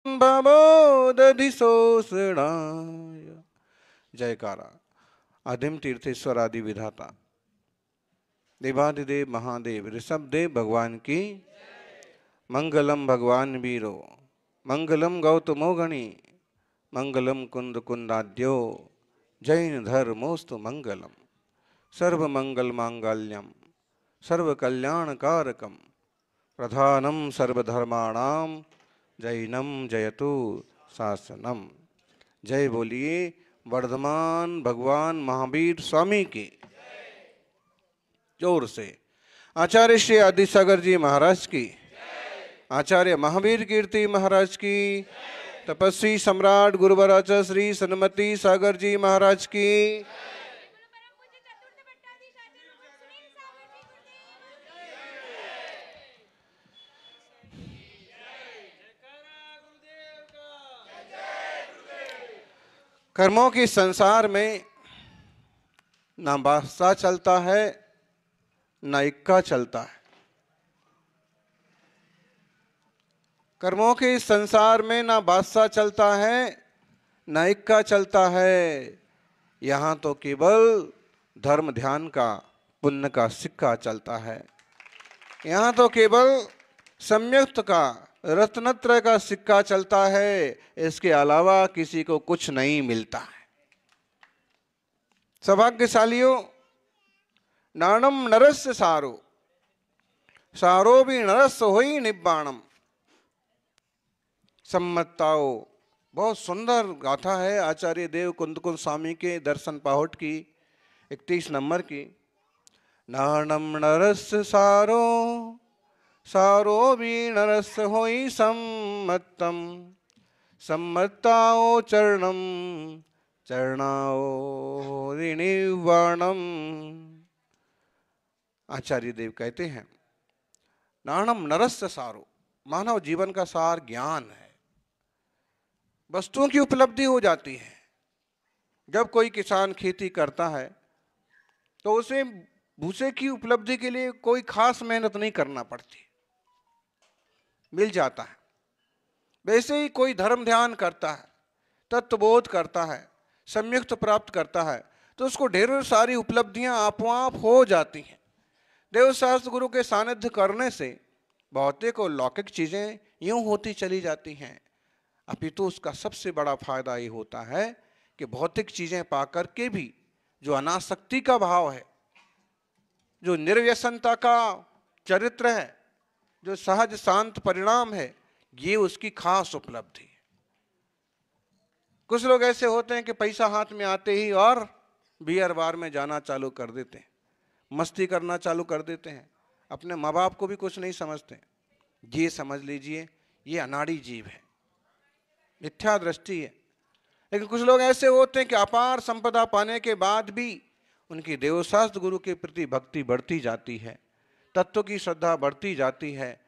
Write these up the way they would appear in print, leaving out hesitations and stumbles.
भवोदधिशोषणाय। जयकारा। आदिम तीर्थेश्वर आदि विधाता देवाधिदेव महादेव ऋषभदेव भगवान की। मंगलम भगवान वीरो, मंगलम गौतमो गणी, मंगलम कुंद कुंदाद्यो, जैन धर्मोस्तु मंगलम। सर्व मंगल मांगल्यम सर्व कल्याण कारकम, प्रधानम सर्वधर्माणाम जैनम जयतु शासनम। जय बोलिए वर्धमान भगवान महावीर स्वामी की। जोर से। आचार्य श्री आदि सागर जी महाराज की। आचार्य महावीर कीर्ति महाराज की। तपस्वी सम्राट गुरुवराच श्री सन्मति सागर जी महाराज की। कर्मों के संसार में ना बादशाह चलता है ना इक्का चलता है। कर्मों के संसार में ना बादशाह चलता है ना इक्का चलता है। यहाँ तो केवल धर्म ध्यान का पुण्य का सिक्का चलता है। यहाँ तो केवल सम्यक्त का रत्नत्रय का सिक्का चलता है। इसके अलावा किसी को कुछ नहीं मिलता है। सौभाग्यशालियों, नाणम नरस्य सारो, सारो भी नरस्य होई निब्बाणम। सम्मताओ, बहुत सुंदर गाथा है आचार्य देव कुंदकुंद स्वामी के दर्शन पाहुट की 31 नंबर की। नाणम नरस्य सारो, सारो भी नरस्य होई सम्मतम। सम्मताओ चरणम, चरणाओ ऋणिवाणम। आचार्य देव कहते हैं नाणम नरस्य सारो, मानव जीवन का सार ज्ञान है। वस्तुओं की उपलब्धि हो जाती है। जब कोई किसान खेती करता है तो उसे भूसे की उपलब्धि के लिए कोई खास मेहनत नहीं करना पड़ती, मिल जाता है। वैसे ही कोई धर्म ध्यान करता है, तत्वबोध करता है, सम्यक्त प्राप्त करता है तो उसको ढेरों सारी उपलब्धियां आपो-आप हो जाती हैं। देवशास्त्र गुरु के सानिध्य करने से भौतिक और लौकिक चीजें यूं होती चली जाती हैं। अपितु उसका सबसे बड़ा फायदा ये होता है कि भौतिक चीजें पाकर के भी जो अनासक्ति का भाव है, जो निर्व्यसनता का चरित्र है, जो सहज शांत परिणाम है, ये उसकी खास उपलब्धि है। कुछ लोग ऐसे होते हैं कि पैसा हाथ में आते ही और बियर बार में जाना चालू कर देते हैं, मस्ती करना चालू कर देते हैं, अपने माँ बाप को भी कुछ नहीं समझते। ये समझ लीजिए ये अनाड़ी जीव है, मिथ्या दृष्टि है। लेकिन कुछ लोग ऐसे होते हैं कि अपार संपदा पाने के बाद भी उनकी देवशास्त्र गुरु के प्रति भक्ति बढ़ती जाती है, तत्व की श्रद्धा बढ़ती जाती है,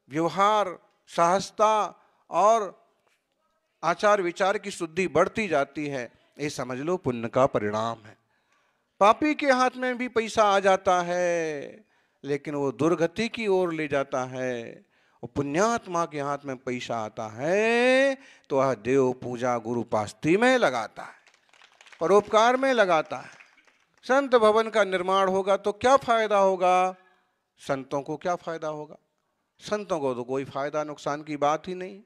व्यवहार सहजता और आचार विचार की शुद्धि बढ़ती जाती है। ये समझ लो पुण्य का परिणाम है। पापी के हाथ में भी पैसा आ जाता है लेकिन वो दुर्गति की ओर ले जाता है। और पुण्यात्मा के हाथ में पैसा आता है तो वह देव पूजा गुरु पास्ती में लगाता है, परोपकार में लगाता है। संत भवन का निर्माण होगा तो क्या फायदा होगा? संतों को क्या फायदा होगा? संतों को तो कोई फायदा नुकसान की बात ही नहीं।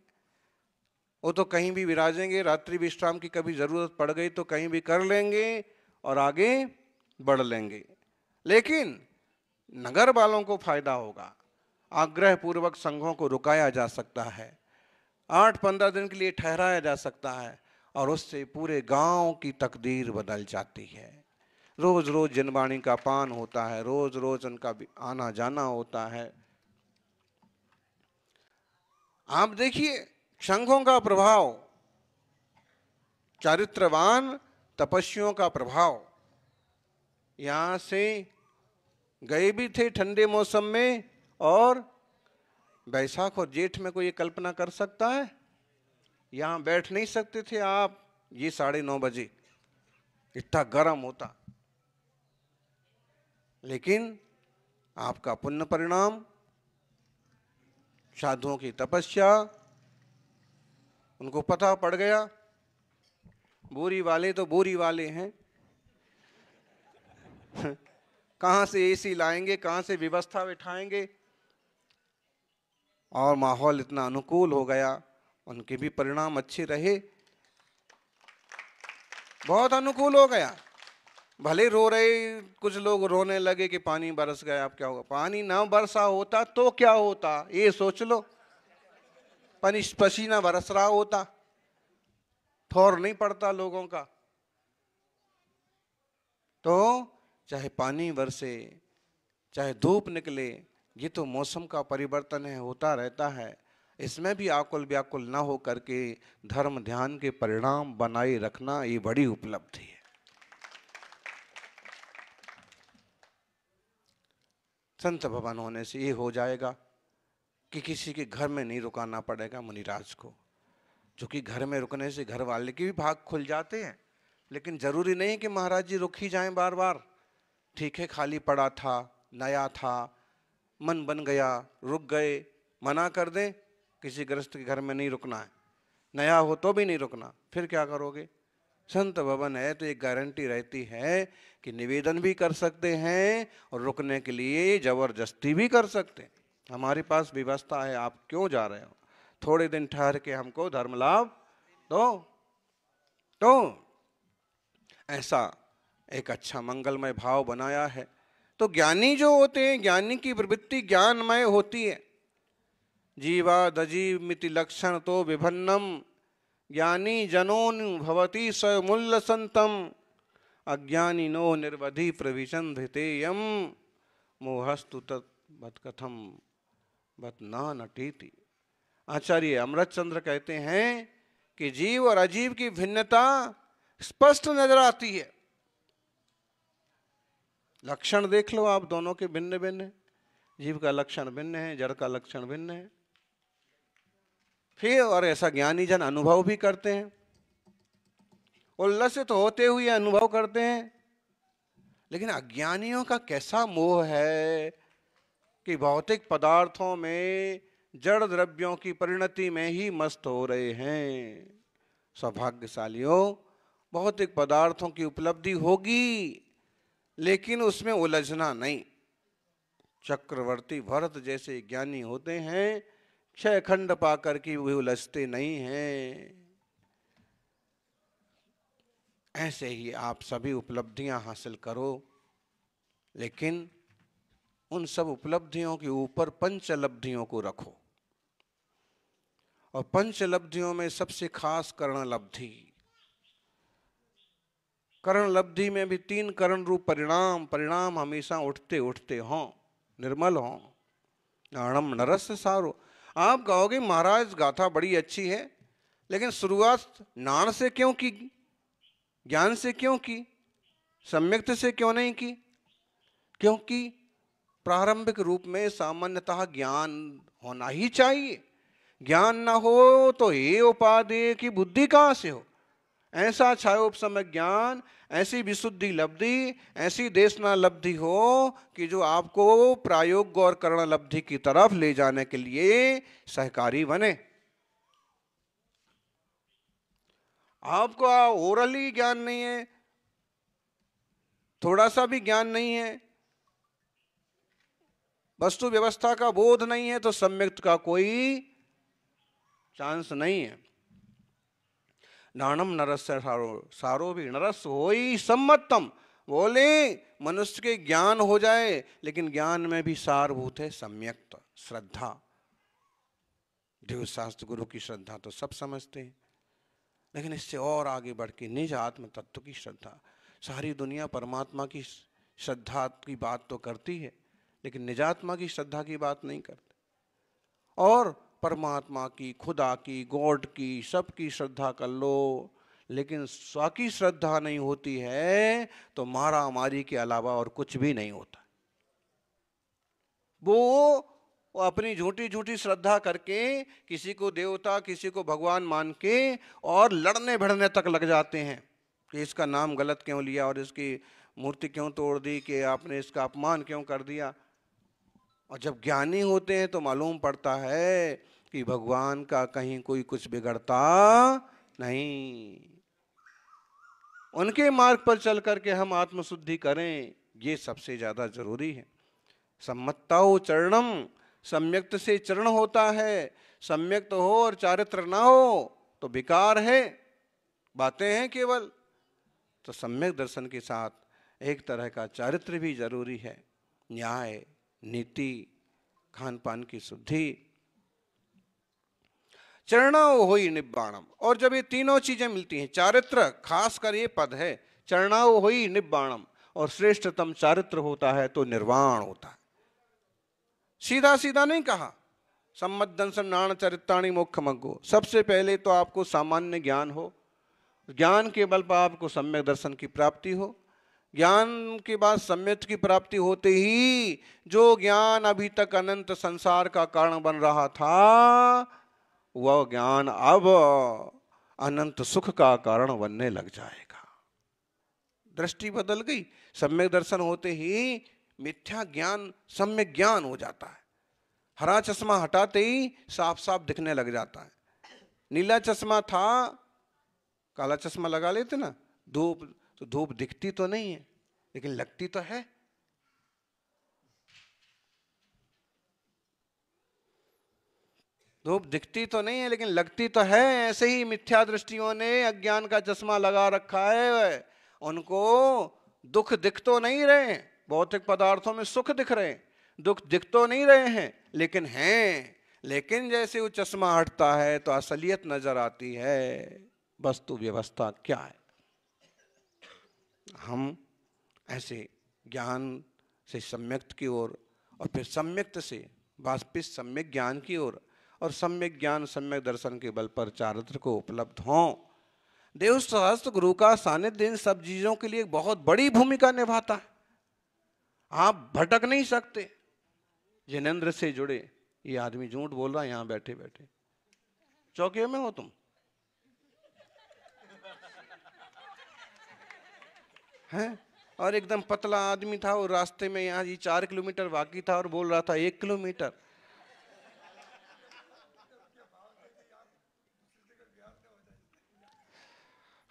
वो तो कहीं भी विराजेंगे, रात्रि विश्राम की कभी जरूरत पड़ गई तो कहीं भी कर लेंगे और आगे बढ़ लेंगे। लेकिन नगर वालों को फायदा होगा। आग्रह पूर्वक संघों को रुकाया जा सकता है, 8-15 दिन के लिए ठहराया जा सकता है और उससे पूरे गांव की तकदीर बदल जाती है। रोज रोज जनवाणी का पान होता है, रोज रोज उनका आना जाना होता है। आप देखिए संघों का प्रभाव, चारित्रवान तपस्वियों का प्रभाव। यहां से गए भी थे ठंडे मौसम में और बैसाख और जेठ में कोई ये कल्पना कर सकता है? यहां बैठ नहीं सकते थे आप ये 9:30 बजे, इतना गर्म होता। लेकिन आपका पुण्य परिणाम, साधुओं की तपस्या, उनको पता पड़ गया बोरी वाले तो बोरी वाले हैं, कहाँ से एसी लाएंगे, कहाँ से व्यवस्था बिठाएंगे, और माहौल इतना अनुकूल हो गया, उनके भी परिणाम अच्छे रहे, बहुत अनुकूल हो गया। भले रो रहे, कुछ लोग रोने लगे कि पानी बरस गया, अब क्या होगा। पानी ना बरसा होता तो क्या होता, ये सोच लो। पसीना बरस रहा होता, ठोर नहीं पड़ता लोगों का। तो चाहे पानी बरसे, चाहे धूप निकले, ये तो मौसम का परिवर्तन है, होता रहता है। इसमें भी आकुल व्याकुल ना हो करके धर्म ध्यान के परिणाम बनाए रखना, ये बड़ी उपलब्धि है। संत भवन होने से ये हो जाएगा कि किसी के घर में नहीं रुकाना पड़ेगा मुनिराज को, जो कि घर में रुकने से घर वाले के भी भाग खुल जाते हैं। लेकिन जरूरी नहीं कि महाराज जी रुक ही जाएं बार बार। ठीक है, खाली पड़ा था, नया था, मन बन गया, रुक गए, मना कर दें किसी गृहस्थ के घर में नहीं रुकना है, नया हो तो भी नहीं रुकना, फिर क्या करोगे। संत भवन है तो एक गारंटी रहती है कि निवेदन भी कर सकते हैं और रुकने के लिए जबरदस्ती भी कर सकते हैं। हमारे पास व्यवस्था है, आप क्यों जा रहे हो, थोड़े दिन ठहर के हमको धर्म लाभ दो। तो ऐसा एक अच्छा मंगलमय भाव बनाया है। तो ज्ञानी जो होते हैं, ज्ञानी की प्रवृत्ति ज्ञानमय होती है। जीवादजीव मिति लक्षण तो विभन्नम, ज्ञानी जनोन भवति समूल्य संतम, अज्ञानी नो निर्वधि प्रविशन धृतेयम, मोहस्तु तत् कथम बत न नटीति। आचार्य अमृतचंद्र कहते हैं कि जीव और अजीव की भिन्नता स्पष्ट नजर आती है। लक्षण देख लो आप, दोनों के भिन्न भिन्न है। जीव का लक्षण भिन्न है, जड़ का लक्षण भिन्न है। फिर और ऐसा ज्ञानी जन अनुभव भी करते हैं, उल्लसित होते हुए अनुभव करते हैं। लेकिन अज्ञानियों का कैसा मोह है कि भौतिक पदार्थों में, जड़ द्रव्यों की परिणति में ही मस्त हो रहे हैं। सौभाग्यशालियों, भौतिक पदार्थों की उपलब्धि होगी लेकिन उसमें उलझना नहीं। चक्रवर्ती भरत जैसे ज्ञानी होते हैं, क्षय खंड पाकर के वे उलझते नहीं हैं। ऐसे ही आप सभी उपलब्धियां हासिल करो, लेकिन उन सब उपलब्धियों के ऊपर पंचलब्धियों को रखो। और पंचलब्धियों में सबसे खास करणलब्धि। करणलब्धि में भी 3 करण रूप परिणाम, परिणाम हमेशा उठते उठते हों, निर्मल हों। नाणम नरस सारो। आप कहोगे महाराज गाथा बड़ी अच्छी है, लेकिन शुरुआत नाण से क्यों की, ज्ञान से क्यों की, सम्यक्त से क्यों नहीं की? क्योंकि प्रारंभिक रूप में सामान्यतः ज्ञान होना ही चाहिए। ज्ञान ना हो तो ये उपादेय की बुद्धि कहाँ से हो। ऐसा छायोपशम ज्ञान, ऐसी विशुद्धि लब्धि, ऐसी देशना लब्धि हो कि जो आपको प्रायोग और करण लब्धि की तरफ ले जाने के लिए सहकारी बने। आपको ओरली ज्ञान नहीं है, थोड़ा सा भी ज्ञान नहीं है, वस्तु व्यवस्था का बोध नहीं है, तो सम्यक्त का कोई चांस नहीं है। नाणम नरस्य सारो, सारो भी नरस होई सम्मतम। बोले मनुष्य के ज्ञान हो जाए, लेकिन ज्ञान में भी सारभूत है सम्यक्त श्रद्धा। देव शास्त्र गुरु की श्रद्धा तो सब समझते हैं, लेकिन इससे और आगे बढ़ के निज आत्म तत्व की श्रद्धा। सारी दुनिया परमात्मा की श्रद्धा की बात तो करती है, लेकिन निजात्मा की श्रद्धा की बात नहीं करते। और परमात्मा की, खुदा की, गॉड की, सबकी श्रद्धा कर लो, लेकिन स्व की श्रद्धा नहीं होती है तो मारा मारी के अलावा और कुछ भी नहीं होता। वो अपनी झूठी झूठी श्रद्धा करके किसी को देवता, किसी को भगवान मान के और लड़ने भिड़ने तक लग जाते हैं कि इसका नाम गलत क्यों लिया और इसकी मूर्ति क्यों तोड़ दी, कि आपने इसका अपमान क्यों कर दिया। और जब ज्ञानी होते हैं तो मालूम पड़ता है कि कि भगवान का कहीं कोई कुछ बिगड़ता नहीं। उनके मार्ग पर चल करके हम आत्मशुद्धि करें, ये सबसे ज्यादा जरूरी है। सम्मत्ताओ चरणम, सम्यक्त से चरण होता है। सम्यक्त हो और चारित्र ना हो तो बेकार है, बातें हैं केवल। तो सम्यक दर्शन के साथ एक तरह का चारित्र भी जरूरी है, न्याय, नीति, खान पान की शुद्धि। चरणाओ होई निब्बाणम, और जब ये तीनों चीजें मिलती हैं, चारित्र खासकर ये पद है, चरणाओ होई निब्बाणम, और श्रेष्ठतम चारित्र होता है तो निर्वाण होता है। सीधा सीधा नहीं कहा, सम्मदंसन नाण चरित्राणि मोक्षमग्गो। सबसे पहले तो आपको सामान्य ज्ञान हो, ज्ञान के बल पर आपको सम्यक दर्शन की प्राप्ति हो, ज्ञान के बाद सम्यक की प्राप्ति होते ही जो ज्ञान अभी तक अनंत संसार का कारण बन रहा था, वह ज्ञान अब अनंत सुख का कारण बनने लग जाएगा। दृष्टि बदल गई। सम्यक दर्शन होते ही मिथ्या ज्ञान सम्यक ज्ञान हो जाता है। हरा चश्मा हटाते ही साफ साफ दिखने लग जाता है। नीला चश्मा था, काला चश्मा लगा लेते ना, धूप तो धूप दिखती तो नहीं है लेकिन लगती तो है। धूप दिखती तो नहीं है लेकिन लगती तो है। ऐसे ही मिथ्या दृष्टियों ने अज्ञान का चश्मा लगा रखा है। उनको दुख दिख तो नहीं रहे हैं, भौतिक पदार्थों में सुख दिख रहे हैं, दुख दिख तो नहीं रहे हैं लेकिन हैं। लेकिन जैसे वो चश्मा हटता है तो असलियत नजर आती है, वस्तु व्यवस्था क्या है। हम ऐसे ज्ञान से सम्यक्त की ओर, और फिर सम्यक्त से वास्तविक सम्यक ज्ञान की ओर, और सम्यक ज्ञान सम्यक दर्शन के बल पर चारित्र को उपलब्ध हों। देव सहस्त्र गुरु का सानिध्य इन सब चीजों के लिए बहुत बड़ी भूमिका निभाता है। आप भटक नहीं सकते। जिनेंद्र से जुड़े, ये आदमी झूठ बोल रहा है यहां बैठे बैठे, चौकियों में हो तुम हैं। और एकदम पतला आदमी था, और रास्ते में यहाँ ये 4 किलोमीटर बाकी था और बोल रहा था 1 किलोमीटर।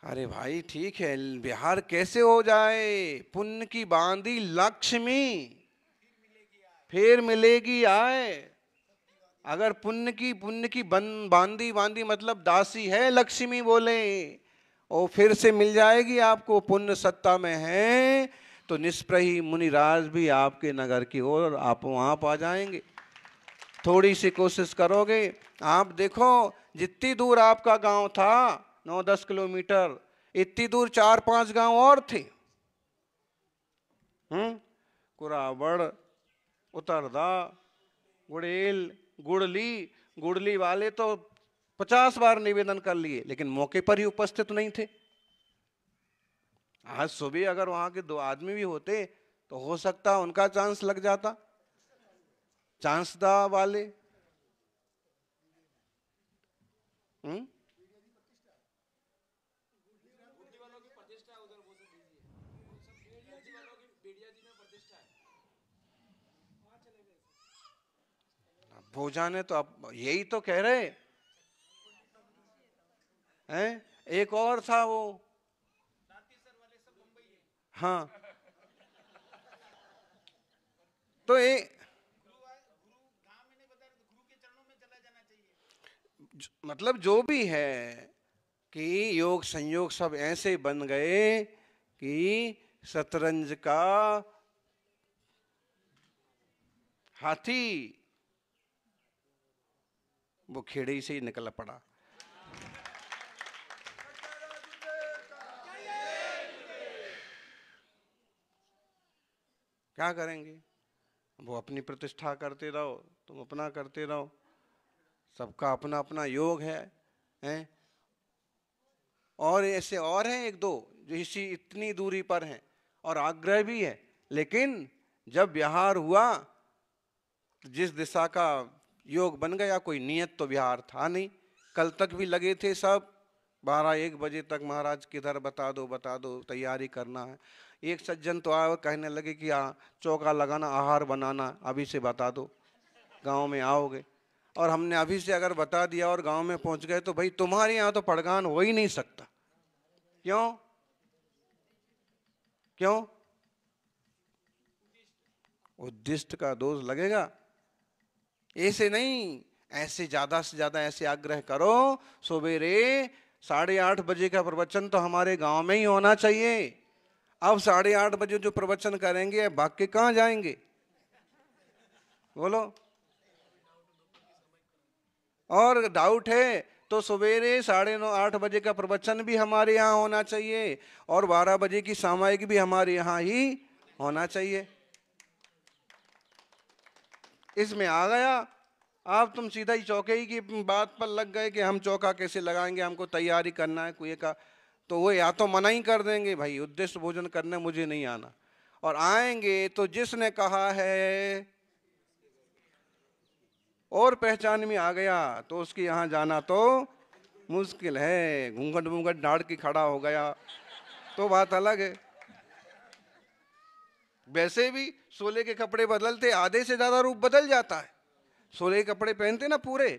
अरे भाई ठीक है, बिहार कैसे हो जाए, पुण्य की बांधी लक्ष्मी फिर मिलेगी आए। अगर पुण्य की बांधी बांधी मतलब दासी है लक्ष्मी बोले, और फिर से मिल जाएगी आपको। पुण्य सत्ता में है तो निष्प्रही मुनिराज भी आपके नगर की ओर आप वहां आ जाएंगे। थोड़ी सी कोशिश करोगे, आप देखो जितनी दूर आपका गांव था 9-10 किलोमीटर, इतनी दूर 4-5 गांव और थे। कुरावड़, उतरदा, गुड़ेल, गुड़ली वाले तो 50 बार निवेदन कर लिए लेकिन मौके पर ही उपस्थित नहीं थे। आज सुबह अगर वहां के 2 आदमी भी होते तो हो सकता उनका चांस लग जाता। चांसदा वाले भोजा ने तो अब यही तो कह रहे हैं। एक और था वो, हाँ तो मतलब जो भी है कि योग संयोग सब ऐसे बन गए कि शतरंज का हाथी वो खेड़े से ही निकल पड़ा। क्या करेंगे, वो अपनी प्रतिष्ठा करते रहो, तुम अपना करते रहो, सबका अपना अपना योग है, हैं? और ऐसे और हैं 1-2 जो इसी इतनी दूरी पर हैं और आग्रह भी है, लेकिन जब विहार हुआ जिस दिशा का योग बन गया, कोई नियत तो विहार था नहीं। कल तक भी लगे थे सब 12-1 बजे तक, महाराज किधर बता दो तैयारी करना है। एक सज्जन तो आए कहने लगे कि चौका लगाना, आहार बनाना अभी से बता दो, गांव में आओगे। और हमने अभी से अगर बता दिया और गांव में पहुंच गए तो भाई तुम्हारे यहाँ तो पड़गान हो ही नहीं सकता। क्यों? क्यों? उद्दिष्ट का दोष लगेगा। ऐसे नहीं, ऐसे ज्यादा से ज्यादा ऐसे आग्रह करो, सवेरे 8:30 बजे का प्रवचन तो हमारे गांव में ही होना चाहिए। अब 8:30 बजे जो प्रवचन करेंगे भाग के कहां जाएंगे? बोलो। और डाउट है तो सवेरे 9:30 बजे का प्रवचन भी हमारे यहाँ होना चाहिए और 12 बजे की सामायिक भी हमारे यहाँ ही होना चाहिए। इसमें आ गया, आप तुम सीधा ही चौके की बात पर लग गए कि हम चौका कैसे लगाएंगे, हमको तैयारी करना है कुएं का। तो वो या तो मना ही कर देंगे, भाई उद्देश्य भोजन करने मुझे नहीं आना, और आएंगे तो जिसने कहा है और पहचान में आ गया तो उसके यहाँ जाना तो मुश्किल है। घूंघट घूंघट डाड़ के खड़ा हो गया तो बात अलग है। वैसे भी सोले के कपड़े बदलते आधे से ज्यादा रूप बदल जाता है। सोले के कपड़े पहनते ना पूरे,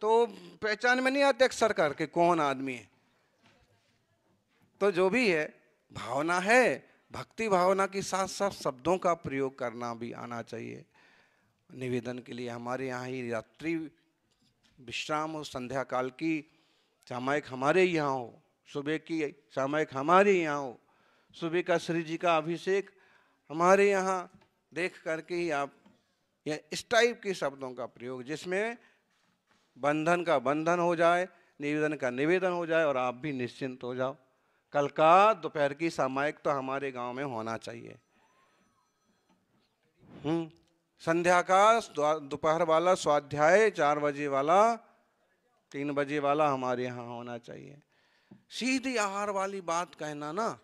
तो पहचान में नहीं आते अक्सर करके कौन आदमी है। तो जो भी है, भावना है, भक्ति भावना के साथ साथ शब्दों का प्रयोग करना भी आना चाहिए। निवेदन के लिए हमारे यहाँ ही रात्रि विश्राम हो, संध्या काल की सामायिक हमारे यहाँ हो, सुबह की सामायिक हमारे यहाँ हो, सुबह का श्री जी का अभिषेक हमारे यहाँ देख करके ही आप या इस टाइप के शब्दों का प्रयोग, जिसमें बंधन का बंधन हो जाए, निवेदन का निवेदन हो जाए और आप भी निश्चिंत हो जाओ। कल का दोपहर की सामायिक तो हमारे गांव में होना चाहिए। संध्या का दोपहर वाला स्वाध्याय 4 बजे वाला, 3 बजे वाला हमारे यहाँ होना चाहिए। सीधी आहार वाली बात कहना ना,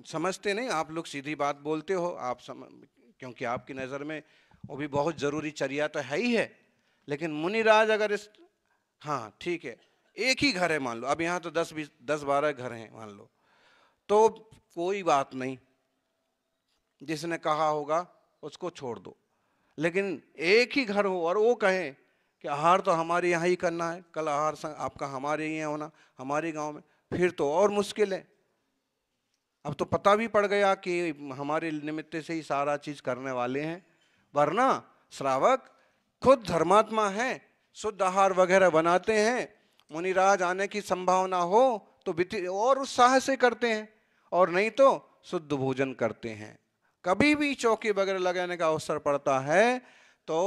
समझते नहीं आप लोग, सीधी बात बोलते हो आप क्योंकि आपकी नज़र में वो भी बहुत जरूरी चर्या तो है ही है। लेकिन मुनिराज अगर इस, हाँ ठीक है, एक ही घर है मान लो, अब यहाँ तो 10-12 घर हैं मान लो, तो कोई बात नहीं, जिसने कहा होगा उसको छोड़ दो। लेकिन एक ही घर हो और वो कहें कि आहार तो हमारे यहाँ ही करना है, कल आहार आपका हमारे यहाँ होना, हमारे गांव में, फिर तो और मुश्किल है। अब तो पता भी पड़ गया कि हमारे निमित्त से ही सारा चीज करने वाले हैं, वरना श्रावक खुद धर्मात्मा है, शुद्ध आहार वगैरह बनाते हैं, मुनिराज आने की संभावना हो तो और उत्साह से करते हैं, और नहीं तो शुद्ध भोजन करते हैं। कभी भी चौकी वगैरह लगाने का अवसर पड़ता है तो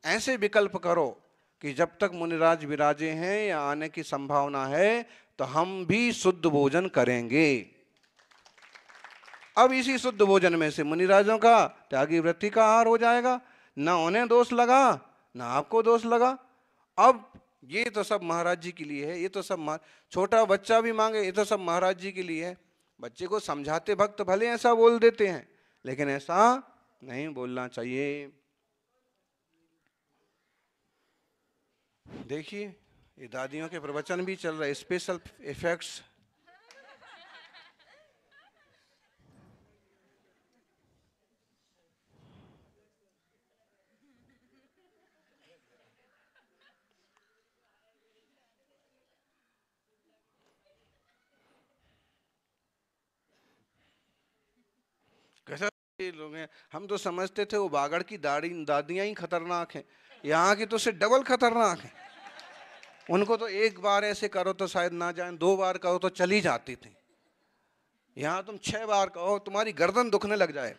ऐसे विकल्प करो कि जब तक मुनिराज विराजे हैं या आने की संभावना है तो हम भी शुद्ध भोजन करेंगे। अब इसी शुद्ध भोजन में से मुनिराजों का त्यागी वृत्ति का आहार हो जाएगा, ना उन्हें दोष लगा ना आपको दोष लगा। अब ये तो सब महाराज जी के लिए है, ये तो सब छोटा बच्चा भी मांगे, ये तो सब महाराज जी के लिए है। बच्चे को समझाते भक्त भले ऐसा बोल देते हैं, लेकिन ऐसा नहीं बोलना चाहिए। देखिए ये दादियों के प्रवचन भी चल रहे, स्पेशल इफेक्ट्स। कैसा लोग हैं, हम तो समझते थे वो बागड़ की दादियां ही खतरनाक हैं, यहाँ की तो से डबल खतरनाक है। उनको तो एक बार ऐसे करो तो शायद ना जाए, 2 बार कहो तो चली जाती थी, यहाँ तुम 6 बार कहो तुम्हारी गर्दन दुखने लग जाए।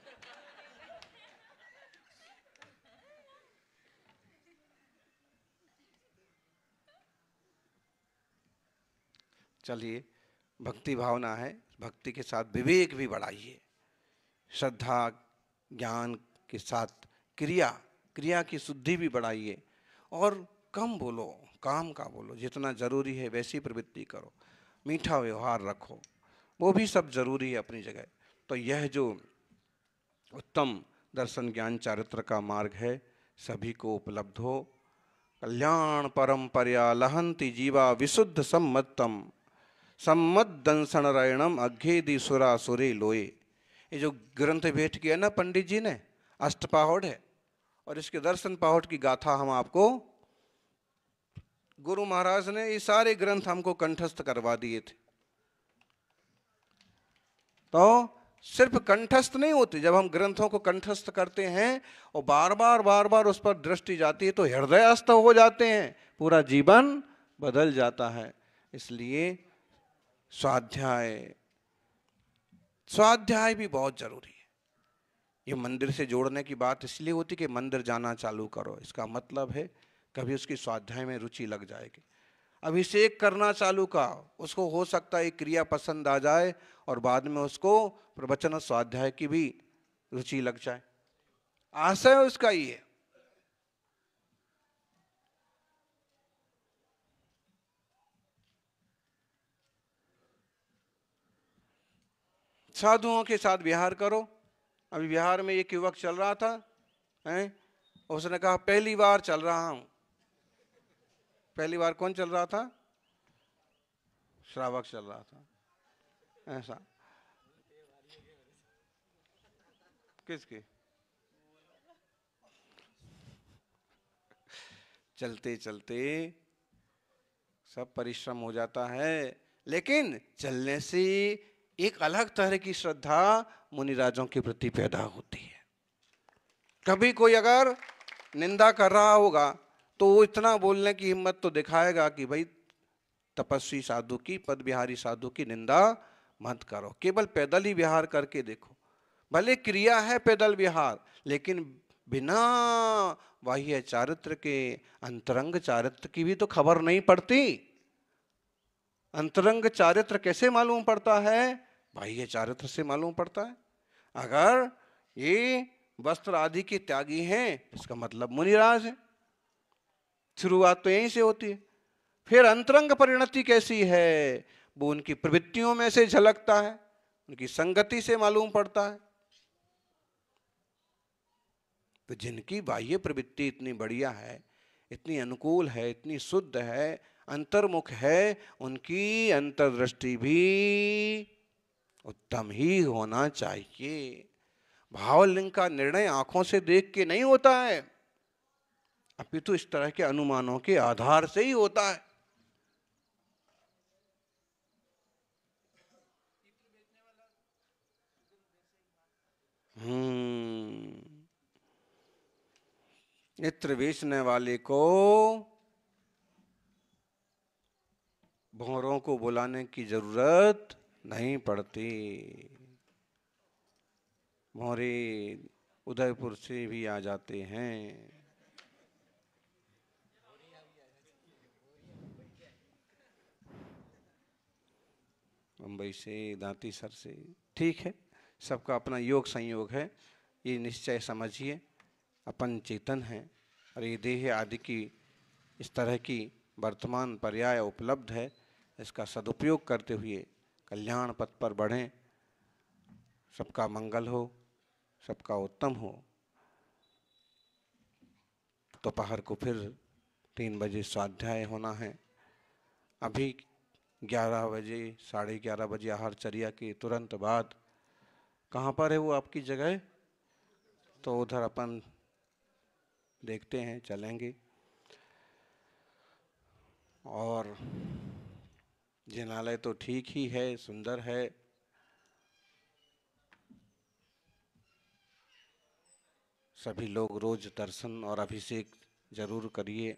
चलिए, भक्ति भावना है, भक्ति के साथ विवेक भी बढ़ाइए, श्रद्धा ज्ञान के साथ क्रिया की शुद्धि भी बढ़ाइए, और कम बोलो, काम का बोलो, जितना जरूरी है वैसी प्रवृत्ति करो, मीठा व्यवहार रखो, वो भी सब जरूरी है अपनी जगह। तो यह जो उत्तम दर्शन ज्ञान चारित्र का मार्ग है सभी को उपलब्ध हो। कल्याण परंपरा लहंती जीवा विशुद्ध सम्मतम सम्मदंसन रयणम अघेदि सुरा सुरे लोए। ये जो ग्रंथ भेंट किया ना पंडित जी ने, अष्टपाहुड़ है, और इसके दर्शन पावट की गाथा हम आपको, गुरु महाराज ने ये सारे ग्रंथ हमको कंठस्थ करवा दिए थे। तो सिर्फ कंठस्थ नहीं होती, जब हम ग्रंथों को कंठस्थ करते हैं और बार बार उस पर दृष्टि जाती है तो हृदयस्थ हो जाते हैं, पूरा जीवन बदल जाता है। इसलिए स्वाध्याय भी बहुत जरूरी है। ये मंदिर से जोड़ने की बात इसलिए होती कि मंदिर जाना चालू करो, इसका मतलब है कभी उसकी स्वाध्याय में रुचि लग जाएगी। अभिषेक करना चालू का, उसको हो सकता है क्रिया पसंद आ जाए और बाद में उसको प्रवचन और स्वाध्याय की भी रुचि लग जाए। आशय उसका ही है। साधुओं के साथ विहार करो। अभी बिहार में एक युवक चल रहा था, हैं? उसने कहा पहली बार चल रहा हूं। पहली बार कौन चल रहा था? श्रावक चल रहा था। ऐसा किसकी? चलते चलते सब परिश्रम हो जाता है, लेकिन चलने से एक अलग तरह की श्रद्धा मुनिराजों के प्रति पैदा होती है। कभी कोई अगर निंदा कर रहा होगा तो वो इतना बोलने की हिम्मत तो दिखाएगा कि भाई तपस्वी साधु की, पद बिहारी साधु की निंदा मत करो, केवल पैदल ही विहार करके देखो। भले क्रिया है पैदल विहार, लेकिन बिना बाह्य चारित्र के अंतरंग चारित्र की भी तो खबर नहीं पड़ती। अंतरंग चारित्र कैसे मालूम पड़ता है? बाह्य चारित्र से मालूम पड़ता है। अगर ये वस्त्र आदि के त्यागी हैं, इसका मतलब मुनिराज है। शुरुआत तो यहीं से होती है। फिर अंतरंग परिणति कैसी है, वो उनकी प्रवृत्तियों में से झलकता है, उनकी संगति से मालूम पड़ता है। तो जिनकी बाह्य प्रवृत्ति इतनी बढ़िया है, इतनी अनुकूल है, इतनी शुद्ध है, अंतर्मुख है, उनकी अंतर्दृष्टि भी उत्तम ही होना चाहिए। भावलिंग का निर्णय आंखों से देख के नहीं होता है, अपितु इस तरह के अनुमानों के आधार से ही होता है। इत्र बेचने वाले को भौरों को बुलाने की जरूरत नहीं पड़ती। भौरे उदयपुर से भी आ जाते हैं। मुंबई से, दांतीसर से, ठीक है, सबका अपना योग संयोग है। ये निश्चय समझिए, अपन चेतन हैं और ये देह आदि की इस तरह की वर्तमान पर्याय उपलब्ध है, इसका सदुपयोग करते हुए कल्याण पथ पर बढ़ें। सबका मंगल हो, सबका उत्तम हो। दोपहर को फिर 3 बजे स्वाध्याय होना है। अभी 11 बजे, 11:30 बजे आहारचर्या के तुरंत बाद, कहाँ पर है वो आपकी जगह? तो उधर अपन देखते हैं, चलेंगे। और जिनालय तो ठीक ही है, सुंदर है। सभी लोग रोज दर्शन और अभिषेक जरूर करिए।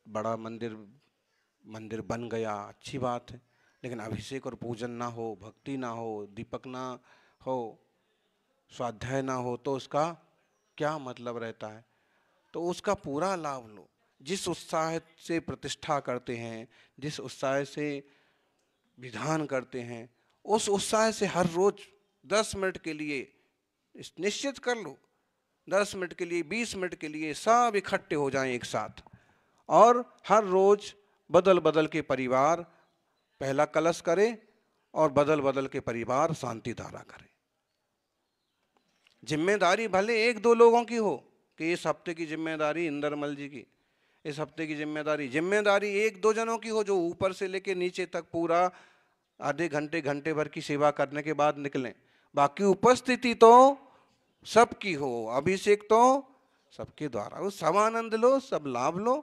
बड़ा मंदिर बन गया, अच्छी बात है, लेकिन अभिषेक और पूजन ना हो, भक्ति ना हो, दीपक ना हो, स्वाध्याय ना हो, तो उसका क्या मतलब रहता है? तो उसका पूरा लाभ लो। जिस उत्साह से प्रतिष्ठा करते हैं, जिस उत्साह से विधान करते हैं, उस उत्साह से हर रोज 10 मिनट के लिए निश्चित कर लो, 10 मिनट के लिए, 20 मिनट के लिए सब इकट्ठे हो जाएं एक साथ, और हर रोज बदल बदल के परिवार पहला कलश करे और बदल बदल के परिवार शांति धारा करे। जिम्मेदारी भले 1-2 लोगों की हो कि इस हफ्ते की जिम्मेदारी इंदरमल जी की, इस हफ्ते की जिम्मेदारी 1-2 जनों की हो, जो ऊपर से लेके नीचे तक पूरा आधे घंटे, घंटे भर की सेवा करने के बाद निकलें। बाकी उपस्थिति तो सबकी हो, अभिषेक तो सबके द्वारा हो, सब आनंद लो, सब लाभ लो।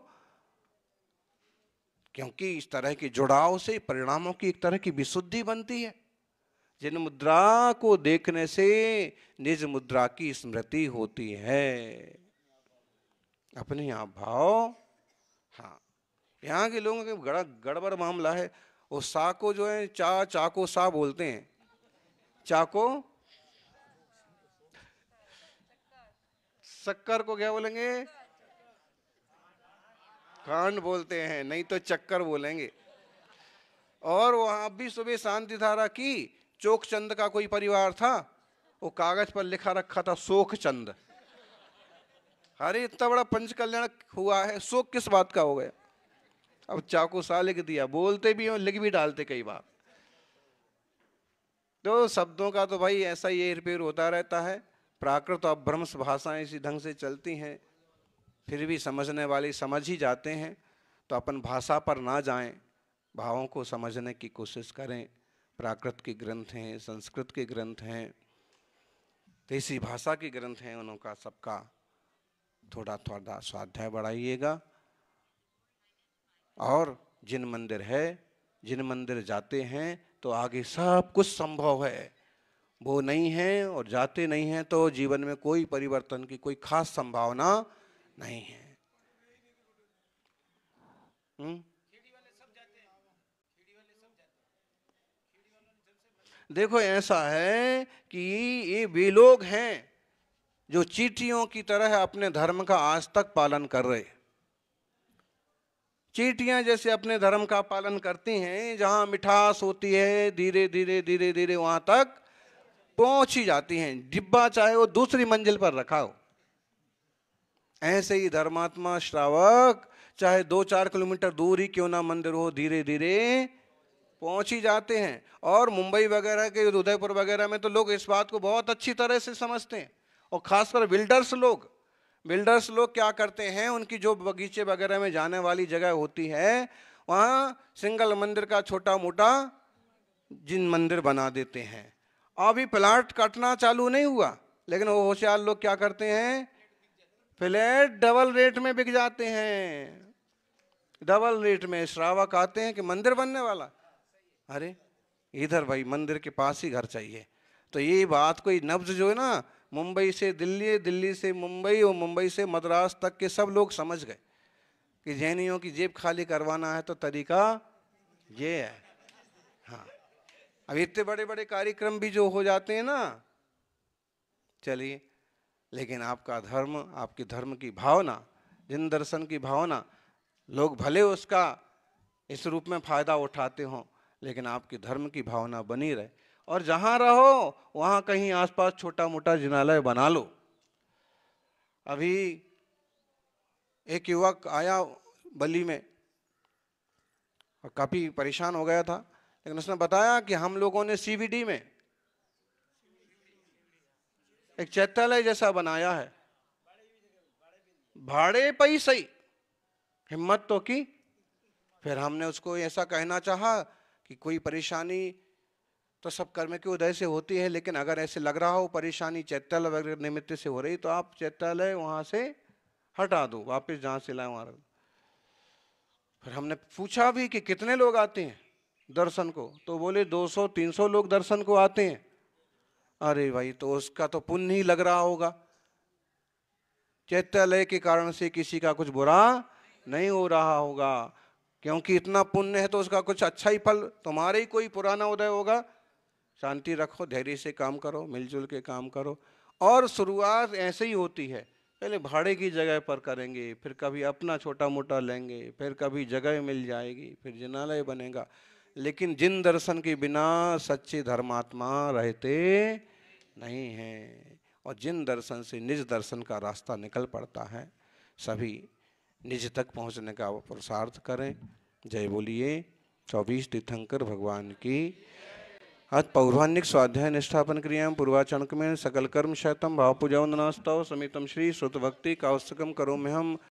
क्योंकि इस तरह के जुड़ाव से परिणामों की एक तरह की विशुद्धि बनती है। जिन मुद्रा को देखने से निज मुद्रा की स्मृति होती है। अपने आप भाव। हाँ, यहाँ के लोगों के गड़बड़ मामला है। वो सा को जो है चा को सा बोलते हैं। चा को शक्कर को क्या बोलेंगे? कांड बोलते हैं, नहीं तो चक्कर बोलेंगे। और वहां भी सुबह शांति धारा की चोक चंद का कोई परिवार था, वो कागज पर लिखा रखा था शोक चंद। अरे इतना बड़ा पंचकल्याण हुआ है, शोक किस बात का हो गया? अब चाकू सा लिख दिया, बोलते भी और लिख भी डालते कई बार। तो शब्दों का तो भाई ऐसा ही हेरफेर होता रहता है। प्राकृत और भ्रंश भाषाएं इसी ढंग से चलती हैं, फिर भी समझने वाले समझ ही जाते हैं। तो अपन भाषा पर ना जाएं, भावों को समझने की कोशिश करें। प्राकृत के ग्रंथ हैं, संस्कृत के ग्रंथ हैं, देसी भाषा के ग्रंथ हैं, उनका सबका थोड़ा थोड़ा स्वाध्याय बढ़ाइएगा। और जिन मंदिर है, जिन मंदिर जाते हैं तो आगे सब कुछ संभव है। वो नहीं है और जाते नहीं हैं तो जीवन में कोई परिवर्तन की कोई खास संभावना नहीं है। देखो ऐसा है कि ये वे लोग हैं जो चींटियों की तरह अपने धर्म का आज तक पालन कर रहे। चींटियां जैसे अपने धर्म का पालन करती हैं, जहां मिठास होती है धीरे धीरे धीरे धीरे वहां तक पहुंच ही जाती हैं, डिब्बा चाहे वो दूसरी मंजिल पर रखा हो। ऐसे ही धर्मात्मा श्रावक चाहे 2-4 किलोमीटर दूर ही क्यों ना मंदिर हो, धीरे धीरे पहुंच ही जाते हैं। और मुंबई वगैरह के, उदयपुर वगैरह में तो लोग इस बात को बहुत अच्छी तरह से समझते हैं। और खासकर बिल्डर्स लोग क्या करते हैं, उनकी जो बगीचे वगैरह में जाने वाली जगह होती है, वहाँ सिंगल मंदिर का छोटा मोटा जिन मंदिर बना देते हैं। अभी प्लाट कटना चालू नहीं हुआ, लेकिन वो होशियार लोग क्या करते हैं, फ्लैट डबल रेट में बिक जाते हैं। डबल रेट में श्रावक आते हैं कि मंदिर बनने वाला, अरे इधर भाई मंदिर के पास ही घर चाहिए। तो ये बात कोई नब्ज जो है ना, मुंबई से दिल्ली, दिल्ली से मुंबई और मुंबई से मद्रास तक के सब लोग समझ गए कि जैनियों की जेब खाली करवाना है तो तरीका ये है। हाँ, अब इतने बड़े बड़े कार्यक्रम भी जो हो जाते हैं ना, चलिए, लेकिन आपका धर्म, आपके धर्म की भावना, जिन दर्शन की भावना, लोग भले उसका इस रूप में फायदा उठाते हों, लेकिन आपके धर्म की भावना बनी रहे। और जहां रहो वहां कहीं आसपास छोटा मोटा जिनालय बना लो। अभी एक युवक आया बली में और काफी परेशान हो गया था, लेकिन उसने बताया कि हम लोगों ने सीबीडी में एक चैत्यालय जैसा बनाया है, भाड़े पर ही सही, हिम्मत तो की। फिर हमने उसको ऐसा कहना चाहा कि कोई परेशानी तो सब कर्म के उदय से होती है, लेकिन अगर ऐसे लग रहा हो परेशानी चैत्यालय वगैरह निमित्त से हो रही, तो आप चैत्यालय वहां से हटा दो, वापस जहां से लाए वहां रख दो। फिर हमने पूछा भी कि कितने लोग आते हैं दर्शन को, तो बोले 200-300 लोग दर्शन को आते हैं। अरे भाई, तो उसका तो पुण्य ही लग रहा होगा, चैत्यालय के कारण से किसी का कुछ बुरा नहीं हो रहा होगा, क्योंकि इतना पुण्य है तो उसका कुछ अच्छा ही फल तुम्हारे ही कोई पुराना उदय होगा। शांति रखो, धैर्य से काम करो, मिलजुल के काम करो। और शुरुआत ऐसे ही होती है, पहले भाड़े की जगह पर करेंगे, फिर कभी अपना छोटा मोटा लेंगे, फिर कभी जगह मिल जाएगी, फिर जिनालय बनेगा। लेकिन जिन दर्शन के बिना सच्चे धर्मात्मा रहते नहीं हैं, और जिन दर्शन से निज दर्शन का रास्ता निकल पड़ता है, सभी निज तक पहुंचने का पुरुषार्थ करें। जय बोलिए 24 तीर्थंकर भगवान की। आज पौराणिक स्वाध्याय निष्ठापन क्रियां पूर्वाचरण में सकल कर्म शतम भाव पूजा वंदनास्तव समितम श्री श्रुत भक्ति कावस्तकम करो में हम